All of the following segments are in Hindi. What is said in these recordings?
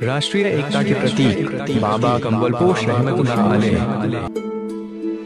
राष्ट्रीय एकता के प्रतीक बाबा कम्बलपोश रहमतुल्लाह अलैह।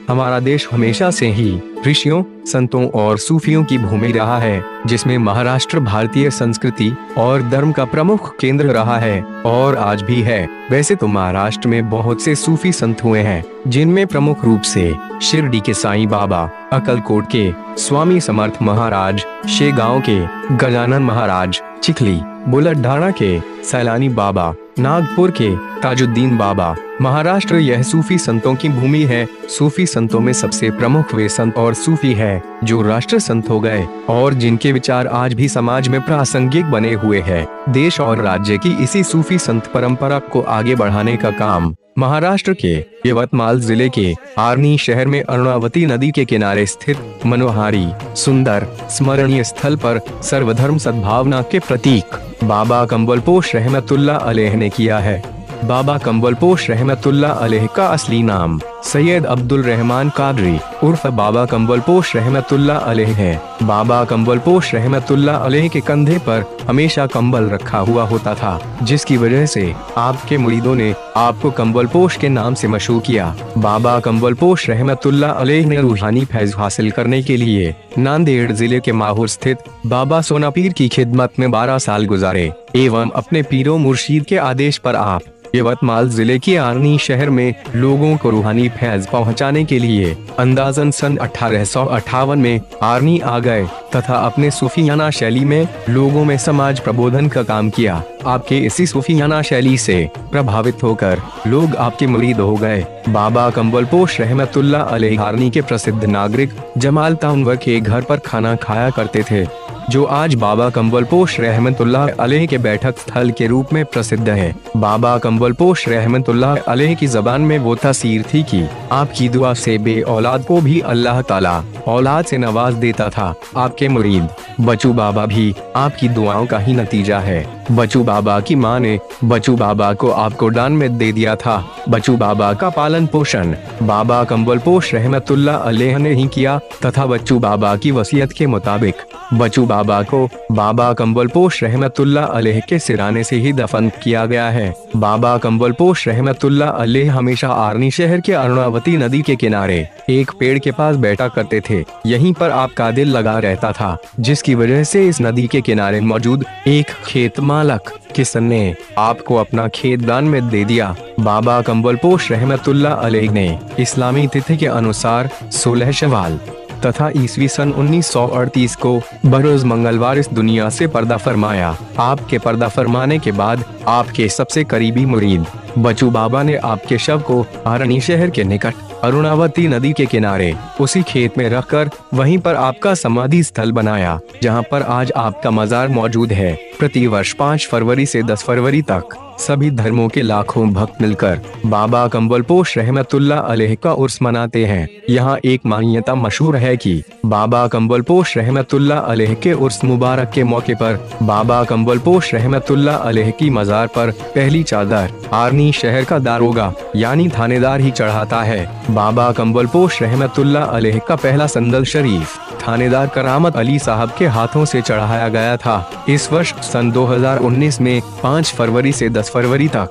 हमारा देश हमेशा से ही ऋषियों, संतों और सूफियों की भूमि रहा है, जिसमें महाराष्ट्र भारतीय संस्कृति और धर्म का प्रमुख केंद्र रहा है और आज भी है। वैसे तो महाराष्ट्र में बहुत से सूफी संत हुए हैं, जिनमें प्रमुख रूप से शिरडी के साईं बाबा, अक्कलकोट के स्वामी समर्थ महाराज, शेगांव के गजानन महाराज, चिखली बुलढाणा के सैलानी बाबा, नागपुर के ताजुद्दीन बाबा। महाराष्ट्र यह सूफी संतों की भूमि है। सूफी संतों में सबसे प्रमुख वे संत और सूफी है जो राष्ट्र संत हो गए और जिनके विचार आज भी समाज में प्रासंगिक बने हुए हैं। देश और राज्य की इसी सूफी संत परंपरा को आगे बढ़ाने का काम महाराष्ट्र के यवतमाल जिले के आर्नी शहर में अरुणावती नदी के किनारे स्थित मनोहारी, सुंदर, स्मरणीय स्थल पर सर्वधर्म सद्भावना के प्रतीक बाबा कम्बलपोश रहमतुल्लाह अलैह ने किया है। बाबा कम्बलपोश रहमतुल्लाह अलैह का असली नाम सैयद अब्दुल रहमान कादरी उर्फ बाबा कम्बलपोश रहमतुल्लाह अलैह है। बाबा कम्बलपोश रहमतुल्लाह अलैह के कंधे पर हमेशा कंबल रखा हुआ होता था, जिसकी वजह से आपके मुरीदों ने आपको कम्बलपोश के नाम से मशहूर किया। बाबा कम्बलपोश रहमतुल्लाह अलैह ने रूहानी फैज हासिल करने के लिए नांदेड़ जिले के माहौर स्थित बाबा सोनापीर की खिदमत में 12 साल गुजारे एवं अपने पीरो मुर्शीद के आदेश पर आप यवतमाल जिले के आर्नी शहर में लोगों को रूहानी फैज पहुंचाने के लिए अंदाजन सन 1858 में आर्नी आ गए तथा अपने सूफियाना शैली में लोगों में समाज प्रबोधन का काम किया। आपके इसी सूफियाना शैली से प्रभावित होकर लोग आपके मुरीद हो गए। बाबा कम्बलपोश रहमतुल्लाह अलैह आर्नी के प्रसिद्ध नागरिक जमाल ताउनवर के घर पर खाना खाया करते थे, जो आज बाबा कम्बलपोश रहमतुल्लाह अलैह के बैठक स्थल के रूप में प्रसिद्ध है। बाबा कम्बलपोश रहमतुल्लाह अलैह की जबान में वो तासीर थी कि आपकी दुआ से बे औलाद को भी अल्लाह ताला औलाद से नवाज देता था। आपके मुरीद बचू बाबा भी आपकी दुआओं का ही नतीजा है। बचू बाबा की मां ने बचू बाबा को आपको दान में दे दिया था। बचू बाबा का पालन पोषण बाबा कम्बलपोश रहमतुल्लाह अलैह ने ही किया तथा बच्चू बाबा की वसीयत के मुताबिक बचू बाबा को बाबा कम्बलपोश रहमतुल्लाह अलैह के सिराने से ही दफन किया गया है। बाबा कम्बलपोश रहमतुल्लाह अलैह हमेशा आर्नी शहर के अरुणावती नदी के किनारे एक पेड़ के पास बैठा करते थे। यहीं पर आपका दिल लगा रहता था, जिसकी वजह से इस नदी के किनारे मौजूद एक खेत मालक किसान ने आपको अपना खेत दान में दे दिया। बाबा कम्बलपोश रहमतुल्लाह अलैह ने इस्लामी तिथि के अनुसार 16 शवाल तथा ईस्वी सन 1938 को बरोज मंगलवार इस दुनिया से पर्दा फरमाया। आपके पर्दा फरमाने के बाद आपके सबसे करीबी मुरीद बचू बाबा ने आपके शव को आर्नी शहर के निकट अरुणावती नदी के किनारे उसी खेत में रखकर वहीं पर आपका समाधि स्थल बनाया, जहां पर आज आपका मजार मौजूद है। प्रतिवर्ष 5 फरवरी से 10 फरवरी तक सभी धर्मों के लाखों भक्त मिलकर बाबा कम्बलपोश रहमतुल्लाह अलैह का उर्स मनाते हैं। यहाँ एक मान्यता मशहूर है कि बाबा कम्बलपोश रहमतुल्लाह अलैह के उर्स मुबारक के मौके पर बाबा कम्बलपोश रहमतुल्लाह अलैह की मजार पर पहली चादर आर्नी शहर का दारोगा यानी थानेदार ही चढ़ाता है। बाबा कम्बलपोश रहमतुल्लाह अलैह का पहला संदल शरीफ थानेदार करामत अली साहब के हाथों से चढ़ाया गया था। इस वर्ष सन 2019 में 5 फरवरी से 10 फरवरी तक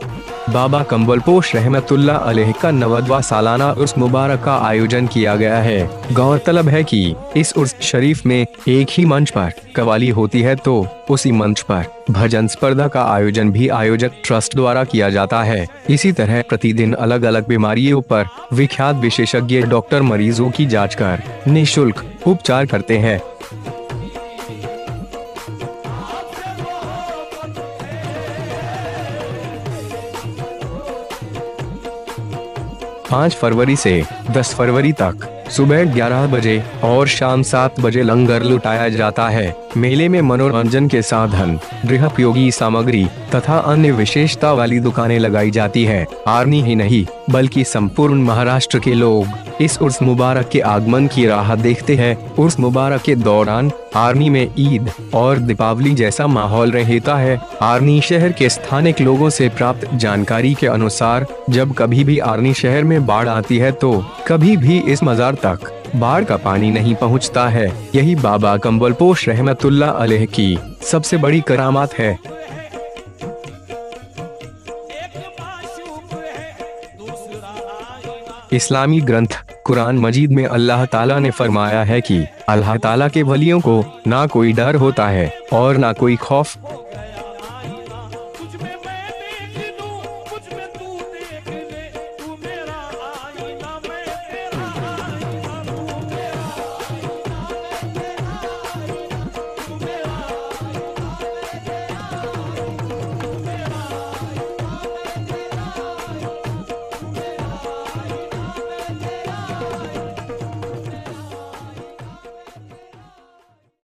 बाबा कम्बलपोश रहमतुल्लाह अलैह का 90वां सालाना उर्स मुबारक का आयोजन किया गया है। गौरतलब है कि इस उर्स शरीफ में एक ही मंच पर कवाली होती है, तो उसी मंच पर भजन स्पर्धा का आयोजन भी आयोजक ट्रस्ट द्वारा किया जाता है। इसी तरह प्रतिदिन अलग अलग बीमारियों पर विख्यात विशेषज्ञ डॉक्टर मरीजों की जांच कर निःशुल्क उपचार करते हैं। 5 फरवरी से 10 फरवरी तक सुबह 11 बजे और शाम 7 बजे लंगर लुटाया जाता है। मेले में मनोरंजन के साधन, गृहोपयोगी सामग्री तथा अन्य विशेषता वाली दुकानें लगाई जाती है। आर्नी ही नहीं बल्कि संपूर्ण महाराष्ट्र के लोग इस उर्स मुबारक के आगमन की राह देखते हैं। उर्स मुबारक के दौरान आर्नी में ईद और दीपावली जैसा माहौल रहता है। आर्नी शहर के स्थानिक लोगों से प्राप्त जानकारी के अनुसार जब कभी भी आर्नी शहर में बाढ़ आती है तो कभी भी इस मजार तक बाढ़ का पानी नहीं पहुंचता है। यही बाबा कम्बलपोश रहमतुल्लाह अलैह की सबसे बड़ी करामात है। इस्लामी ग्रंथ कुरान मजीद में अल्लाह ताला ने फरमाया है कि अल्लाह ताला के वलियों को ना कोई डर होता है और ना कोई खौफ।